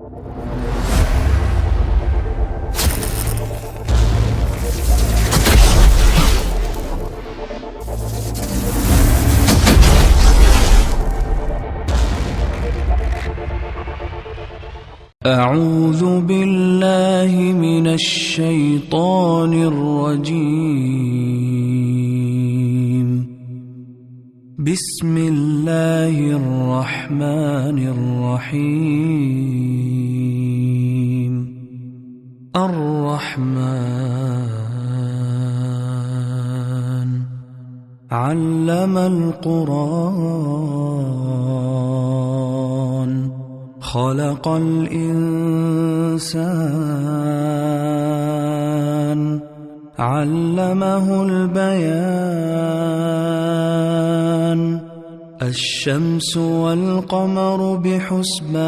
أعوذ بالله من الشيطان الرجيم. بسم الله الرحمن الرحيم. الرحمن علم القرآن خلق الإنسان علمه البيان. الشمس والقمر بحسبان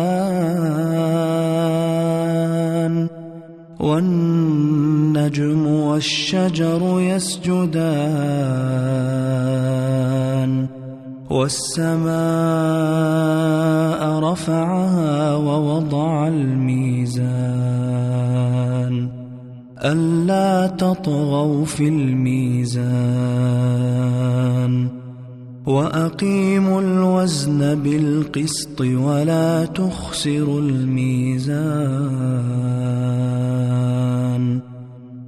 والنجم والشجر يسجدان والسماء رفعها ووضع الميزان ألا تطغوا في الميزان وأقيموا الوزن بالقسط ولا تخسروا الميزان.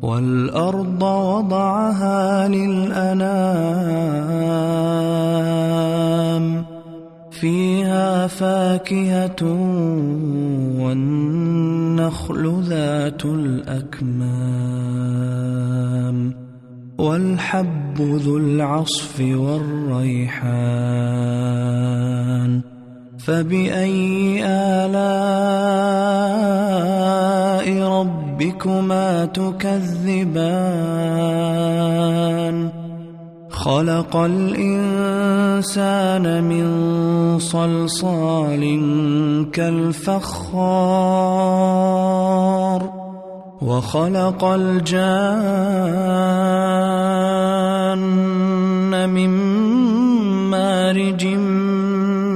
والأرض وضعها للأنام فيها فاكهة والنخل ذات الأكمام والحب ذو العصف والريحان. فبأي آلاء ربكما تكذبان؟ خلق الإنسان من صلصال كالفخار وخلق الجان من مارج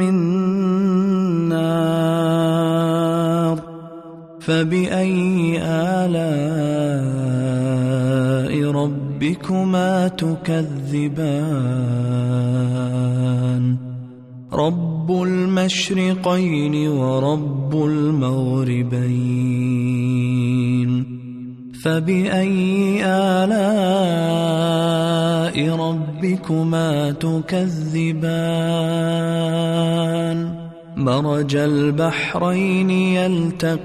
من نار. فبأي آلاء ربكما تكذبان؟ رب المشرقين ورب المغربين. فبأي آلاء ربكما تكذبان؟ مرج البحرين يلتقيان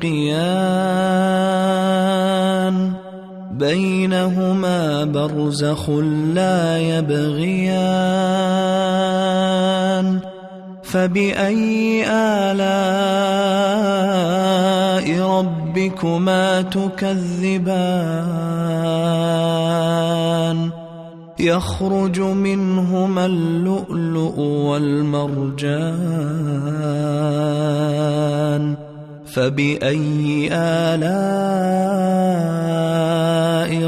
بينهما برزخ لا يبغيان. فبأي آلاء ربكما تكذبان؟ يخرج منهما اللؤلؤ والمرجان. فبأي آلاء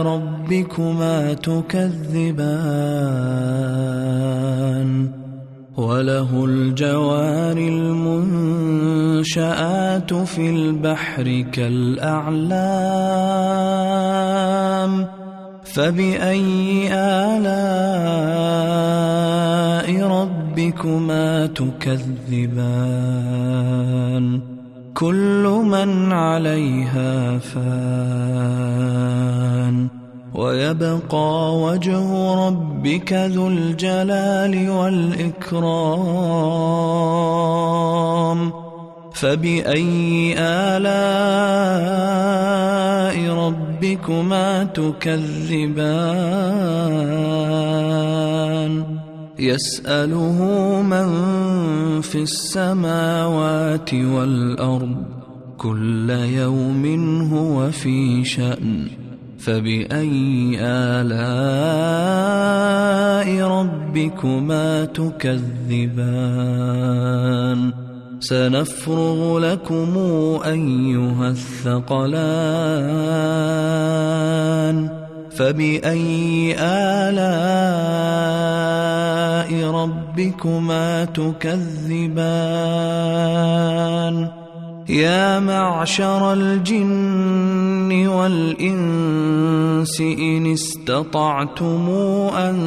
ربكما تكذبان؟ وله الجوار المنشآت في البحر كالأعلام. فبأي آلاء ربكما تكذبان؟ كل من عليها فان ويبقى وجه ربك ذو الجلال والإكرام. فبأي آلاء ربكما تكذبان؟ يسأله من في السماوات والأرض كل يوم هو في شأن. فبأي آلاء ربكما تكذبان؟ سنفرغ لكم أيها الثقلان. فبأي آلاء ربكما تكذبان؟ يا معشر الجن والإنس إن استطعتم أن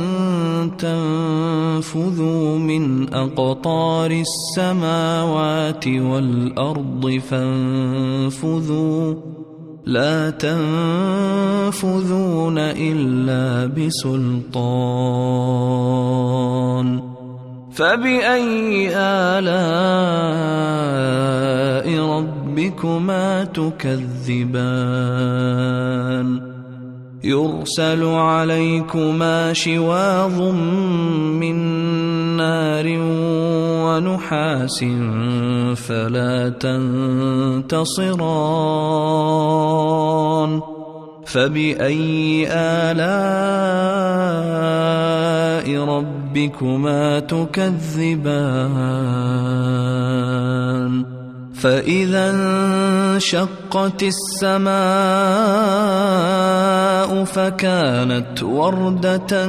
تنفذوا من أقطار السماوات والأرض فانفذوا لا تنفذون إلا بسلطان فبأي آلاء ربكما تكذبان يرسل عليكما شواظ من نار ونحاس فلا تنتصران فبأي آلاء ربكما تكذبان فإذا انشقت السماء فكانت وردة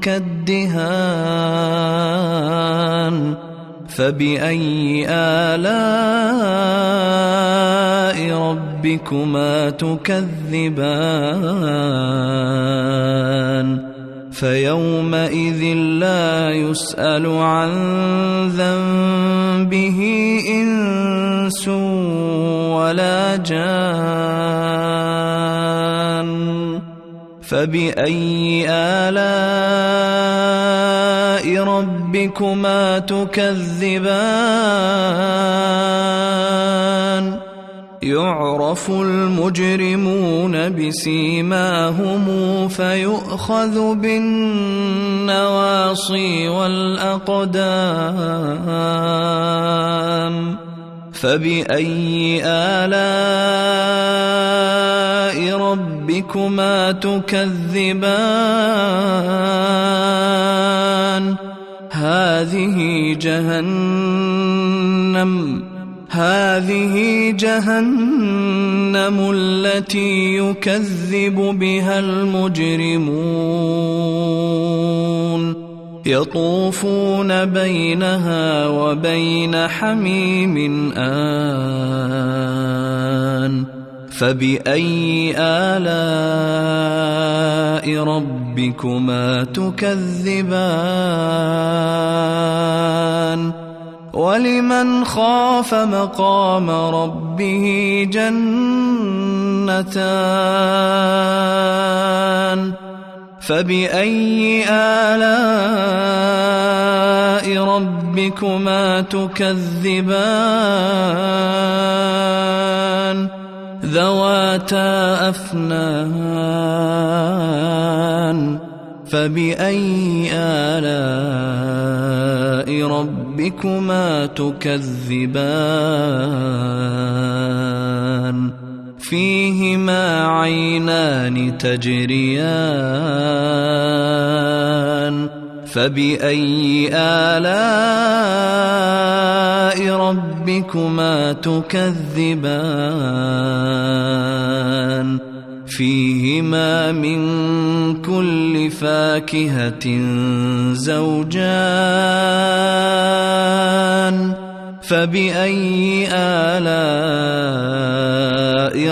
كالدهان فبأي آلاء ربكما تكذبان فيومئذ لا يسأل عن ذنبه إنس ولا جان فبأي آلاء ربكما تكذبان يعرف المجرمون بسيماهم فيؤخذ بالنواصي والأقدام فبأي آلاء ربكما تكذبان هذه جهنم التي يكذب بها المجرمون يطوفون بينها وبين حميم آن فبأي آلاء ربكما تكذبان ولمن خاف مقام ربه جنتان فبأي آلاء ربكما تكذبان ذواتا أفنان فبأي آلاء ربكما تكذبان فيهما عينان تجريان فبأي آلاء ربكما تكذبان فيهما من كل فاكهة زوجان فبأي آلاء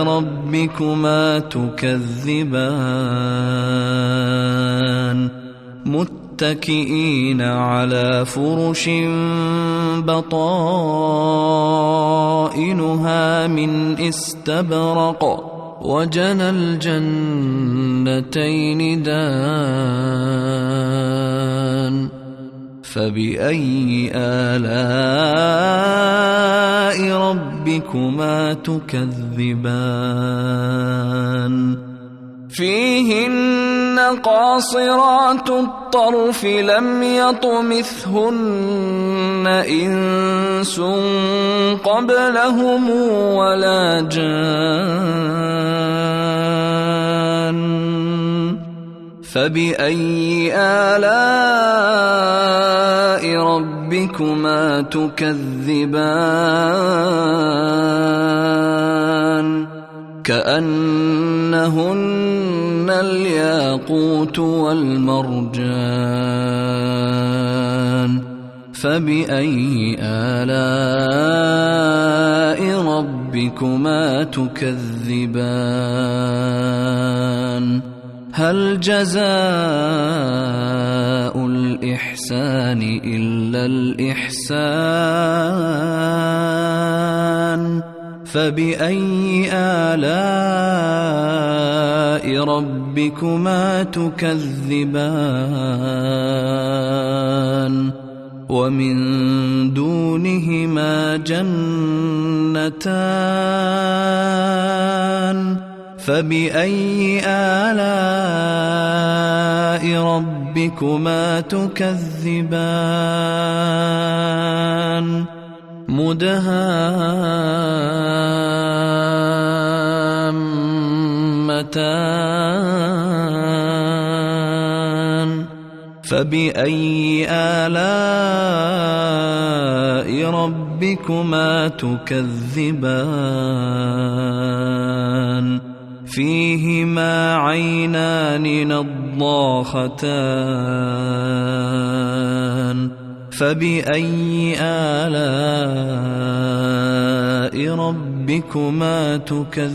ربكما تكذبان متكئين على فرش بطائنها من استبرق وجنى الجنتين دان فبأي آلاء ربكما تكذبان فيهن قاصرات الطرف لم يطمثهن إنس قبلهم ولا جان فبأي آلاء ربكما تكذبان كأنهن الياقوت والمرجان فبأي آلاء ربكما تكذبان هل جزاء الإحسان إلا الإحسان فبأي آلاء ربكما تكذبان ومن دونهما جنتان فبأي آلاء ربكما تكذبان مدهامتان فبأي آلاء ربكما تكذبان فيهما عينان نضاختان فبأي آلاء ربكما تكذبان